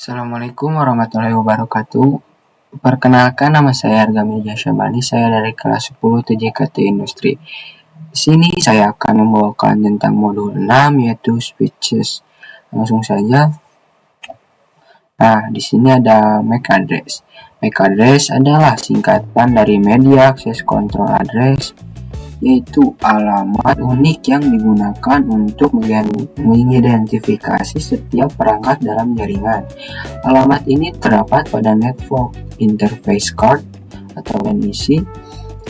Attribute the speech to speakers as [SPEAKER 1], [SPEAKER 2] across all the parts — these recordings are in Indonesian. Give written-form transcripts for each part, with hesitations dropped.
[SPEAKER 1] Assalamualaikum warahmatullahi wabarakatuh. Perkenalkan, nama saya Arga Mirja Syabani, saya dari kelas 10 TJKT Industri. Di sini saya akan membawakan tentang modul 6 yaitu switches. Langsung saja. Nah, di sini ada MAC address. MAC address adalah singkatan dari Media Access Control Address, yaitu alamat unik yang digunakan untuk mengidentifikasi setiap perangkat dalam jaringan. Alamat ini terdapat pada Network Interface Card atau NIC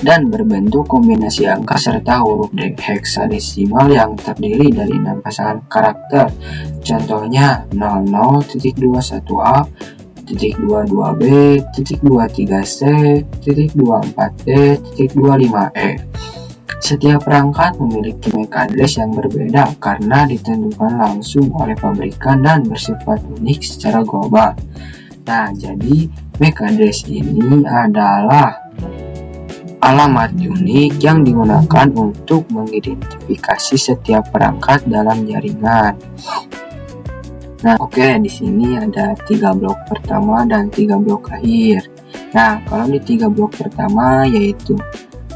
[SPEAKER 1] dan berbentuk kombinasi angka serta huruf heksadesimal yang terdiri dari 6 pasangan karakter. Contohnya 00.21A, 22B, 23C, 24D, 25E. Setiap perangkat memiliki MAC address yang berbeda karena ditentukan langsung oleh pabrikan dan bersifat unik secara global. Nah, jadi MAC address ini adalah alamat unik yang digunakan untuk mengidentifikasi setiap perangkat dalam jaringan. Nah, oke, di sini ada 3 blok pertama dan 3 blok akhir. Nah, kalau di 3 blok pertama yaitu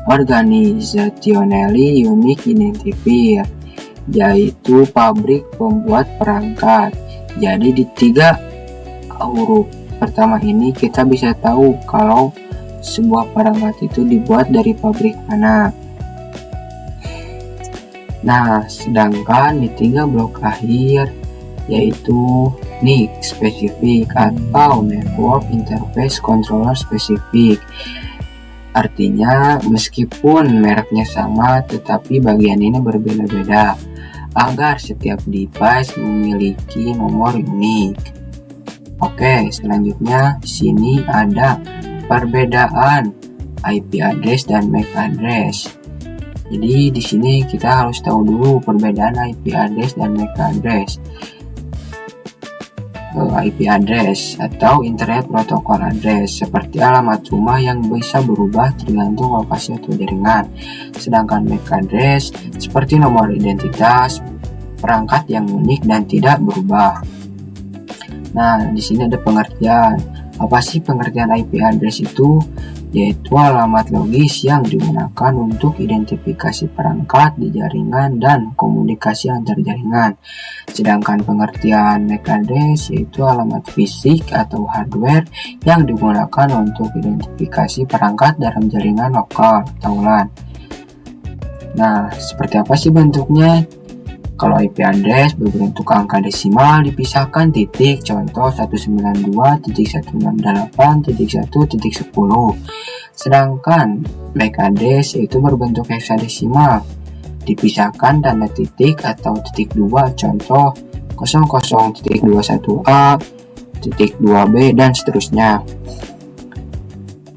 [SPEAKER 1] Organizationally Unique Identifier, yaitu pabrik pembuat perangkat. Jadi di 3 huruf pertama ini kita bisa tahu kalau sebuah perangkat itu dibuat dari pabrik mana. Nah, sedangkan di 3 blok akhir yaitu NIC Specific atau Network Interface Controller Specific. Artinya meskipun mereknya sama tetapi bagian ini berbeda-beda agar setiap device memiliki nomor unik. Oke, selanjutnya di sini ada perbedaan IP address dan MAC address. Jadi di sini kita harus tahu dulu perbedaan IP address dan MAC address. IP address atau Internet Protocol Address seperti alamat rumah yang bisa berubah tergantung lokasi atau jaringan. Sedangkan MAC address seperti nomor identitas perangkat yang unik dan tidak berubah. Nah, di sini ada pengertian. Apa sih pengertian IP address itu? Yaitu alamat logis yang digunakan untuk identifikasi perangkat di jaringan dan komunikasi antar jaringan. Sedangkan pengertian MAC address yaitu alamat fisik atau hardware yang digunakan untuk identifikasi perangkat dalam jaringan lokal atau LAN. Nah, seperti apa sih bentuknya? Kalau IP address berbentuk angka desimal dipisahkan titik, contoh 192.168.1.10. Sedangkan MAC address yaitu berbentuk heksadesimal dipisahkan tanda titik atau titik 2, contoh 00.21A, titik 2B dan seterusnya.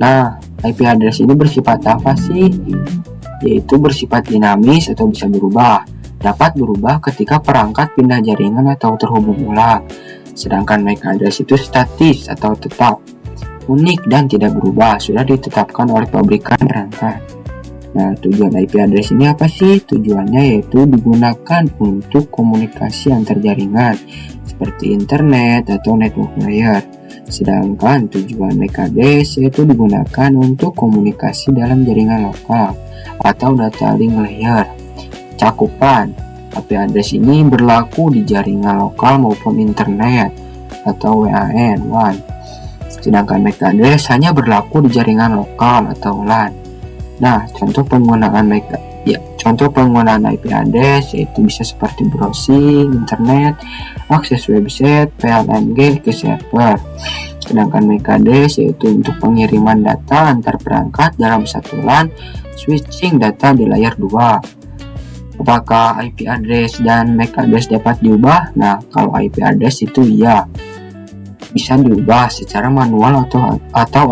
[SPEAKER 1] Nah, IP address ini bersifat apa sih? Yaitu bersifat dinamis atau bisa berubah. Dapat berubah ketika perangkat pindah jaringan atau terhubung ulang. Sedangkan MAC address itu statis atau tetap, unik dan tidak berubah, sudah ditetapkan oleh pabrikan perangkat. Nah, tujuan IP address ini apa sih? Tujuannya yaitu digunakan untuk komunikasi antar jaringan seperti internet atau network layer. Sedangkan tujuan MAC address yaitu digunakan untuk komunikasi dalam jaringan lokal atau data link layer. Cakupan IP address ini berlaku di jaringan lokal maupun internet atau WAN WAN. Sedangkan MAC address hanya berlaku di jaringan lokal atau LAN. Nah, contoh penggunaan IP address yaitu bisa seperti browsing internet, akses website, PLNG ke server. Sedangkan MAC address yaitu untuk pengiriman data antar perangkat dalam satu LAN, switching data di layer 2. Apakah IP address dan MAC address dapat diubah? Nah, kalau IP address itu iya, bisa diubah secara manual atau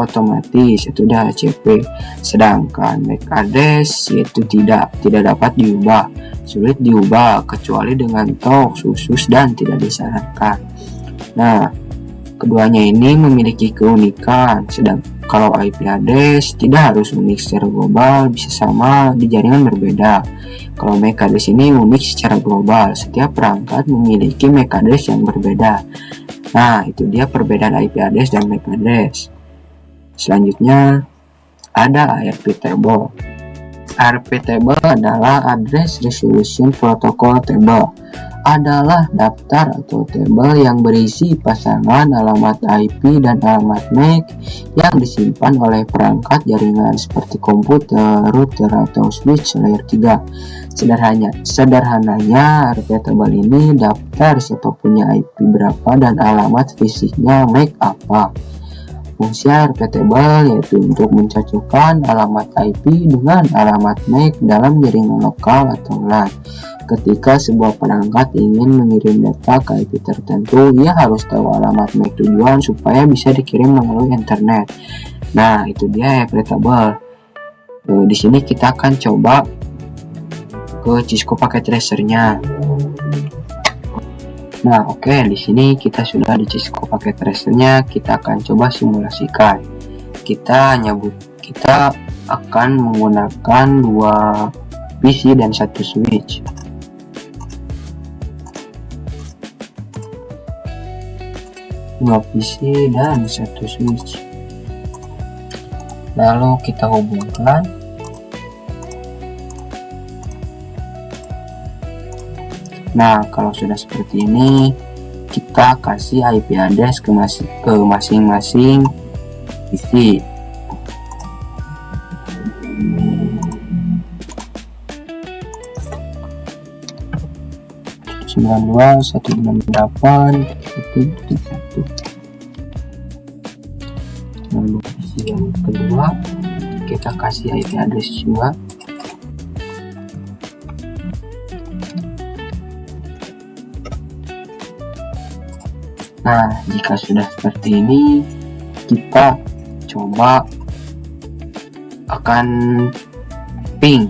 [SPEAKER 1] otomatis, itu DHCP. Sedangkan MAC address itu tidak dapat diubah, sulit diubah kecuali dengan talk khusus dan tidak disarankan. Nah, keduanya ini memiliki keunikan, sedang kalau IP address tidak harus unik secara global, bisa sama di jaringan berbeda. Kalau MAC address ini unik secara global, setiap perangkat memiliki MAC address yang berbeda. Nah, itu dia perbedaan IP address dan MAC address. Selanjutnya ada ARP table. ARP table adalah Address Resolution Protocol Table. Adalah daftar atau tabel yang berisi pasangan alamat IP dan alamat MAC yang disimpan oleh perangkat jaringan seperti komputer, router, atau switch layer 3. Sederhananya, ARP table ini daftar siapa punya IP berapa dan alamat fisiknya MAC apa. Fungsi ARP table yaitu untuk mencocokkan alamat IP dengan alamat MAC dalam jaringan lokal atau LAN. Ketika sebuah perangkat ingin mengirim data ke IP tertentu, ia harus tahu alamat MAC tujuan supaya bisa dikirim melalui internet. Nah, itu dia ARP table. Di sini kita akan coba ke Cisco Packet Tracer-nya. Nah, oke, di sini kita sudah di Cisco Packet Tracer-nya. Kita akan coba simulasikan. Kita akan menggunakan 2 PC dan 1 switch. Dua PC dan 1 switch. Lalu kita hubungkan. Nah, kalau sudah seperti ini, kita kasih IP address ke masing-masing PC. Sembilan dua 168.1.1. Lalu PC yang kedua kita kasih IP address juga. Nah, jika sudah seperti ini, kita coba akan ping,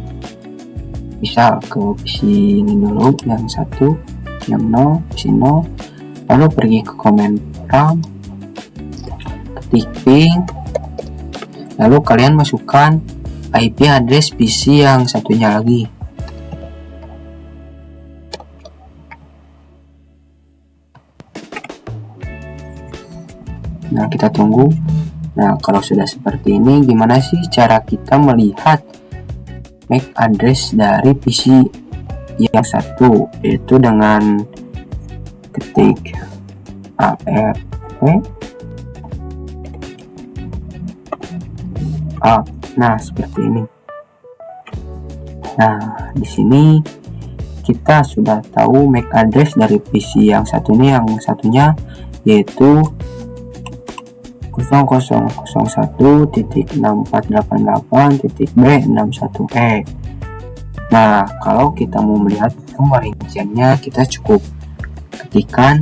[SPEAKER 1] misal ke PC ini dulu, yang 1, yang 0, PC 0, lalu pergi ke command prompt, ketik ping, lalu kalian masukkan IP address PC yang satunya lagi. Nah, kita tunggu. Nah, kalau sudah seperti ini, gimana sih cara kita melihat MAC address dari PC yang satu? Yaitu dengan ketik ARP A. Nah, seperti ini. Nah, di sini kita sudah tahu MAC address dari PC yang satunya yaitu 0001.6488.B61E. Nah, kalau kita mau melihat nomor rinciannya, kita cukup ketikkan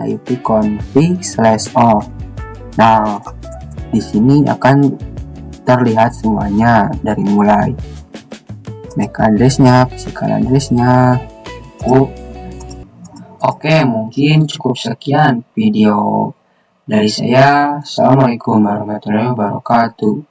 [SPEAKER 1] ipconfig/all. Nah, di sini akan terlihat semuanya dari mulai MAC address-nya, physical address-nya. Oke, mungkin cukup sekian video dari saya. Assalamualaikum warahmatullahi wabarakatuh.